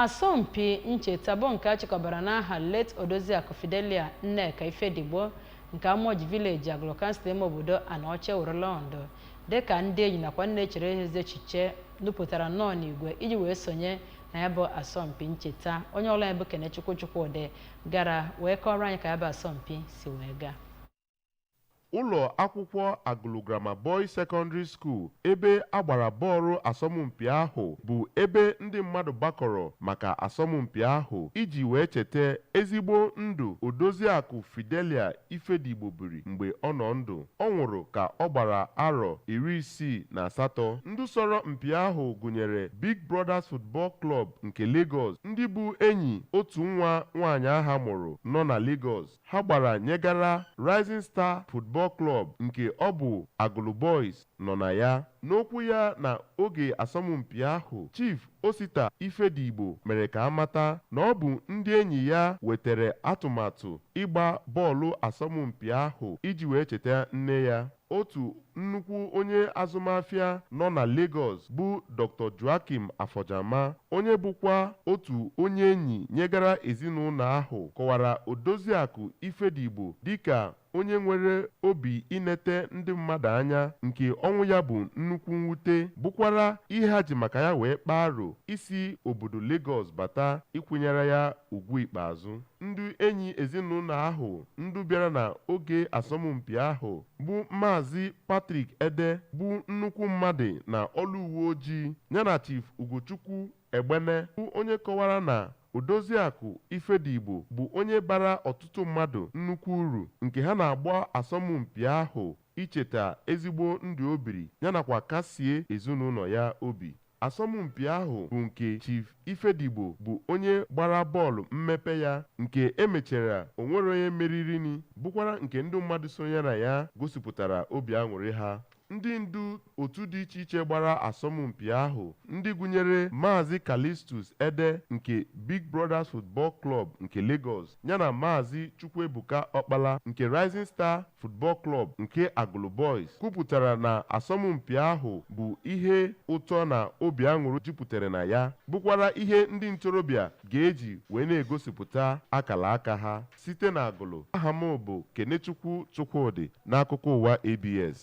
Asompi Ncheta bụ nke achịkọbara n'aha late Odoziakụ Fidelia Nneka Ifedigbo nke Amoji Village Agụlụ Kansụl ime obodo Anaocha Urulọndụ dịka ndị enyi nakwa nne chere eze echiche nupụtara nnọọ n'igwe iji wee sonye na ya bụ asọmpi ncheta. Onye ọla ebe Kenechukwu Chukwudị gara wee kọrọ anyị ka ya bụ asọmpi si wee gaa. Ụlọ akwụkwọ Agụlụ Grammar Boys Secondary School ebe agbara bọọlụ asọmpi ahụ bụ ebe ndị mmadụ gbakọrọ maka asọmpi ahụ iji wee cheta ezigbo ndụ Odoziakụ Fidelia Ifedigbo biri mgbe ọ nọ ndụ. Ọ nwụrụ ka ọ gbara arọ 68. Ndị sọrọ mpi ahụ gụnyere Big Brothers Football Club nke Lagos, ndị bụ enyi otu nwa nwaanyị aha mụrụ nọ na Lagos. Ha gbara nyegara Rising Star Football Club nke ọ bụ Agụlụ Boys nọ na ya. N'okwu ya na oge asọmpi ahụ, Chief Osita Ifedigbo mere ka amata na ọ bụ ndị enyi ya wetere atụmatụ ịgba bọọlụ asọmpi ahụ iji wee cheta nne ya. Otu nnukwu onye azụmahịa nọ na Lagos bụ Dr. Joakim Afọjama, onye bụkwa otu onye enyi nyegara ezinụlọ ahụ, kọwara Odoziakụ Ifedigbo dịka onye nwere obi inete ndị mmadụ anya, nke ọnwụ ya bụ nnukwu mwute, bụkwara ihe ha ji maka ya wee kpaa aro isi obodo Lagos bata ịkwụnyere ya ugwu ikpeazụ. Ndị enyi ezinụlọ ahụ ndị bịara na oge asọmpi ahụ bụ Maazị Patrick Ede bụ nnukwu mmadụ na ọrụ uwe ojii yana Chief Ugochukwu Egbene bụ onye kọwara na Odoziakụ Ifedigbo bụ onye bara ọtụtụ mmadụ nnukwu uru, nke ha na-agba asọmpi ahụ icheta ezigbo ndụ o biri yanakwa kasie ezinụlọ ya obi. Asọmpi ahụ bụ nke Chief Ifedigbo bụ onye gbara bọọlụ mmepe ya, nke emechara onwere onye meririni, bụkwara nke ndị mmadụ sonyere ya gosipụtara obi aṅụrị ha. Ndị ndu otu dị iche iche gbara asọmpi ahụ, ndị gụnyere Maazị Calistus Ede nke Big Brothers Football Club nke Lagos yana Maazị Chukwuebuka Ọkpala nke Rising Star Football Club nke Agụlụ Boys, kwupụtara na asọmpi ahụ bụ ihe ụtọ na obi aṅụrị jupụtara na ya, bụkwara ihe ndị ntorobịa ga-eji wee na-egosipụta akara aka ha site na Agụlụ. Aha m bụ Kenechukwu Chukwudị n'akụkọ ụwa ABS.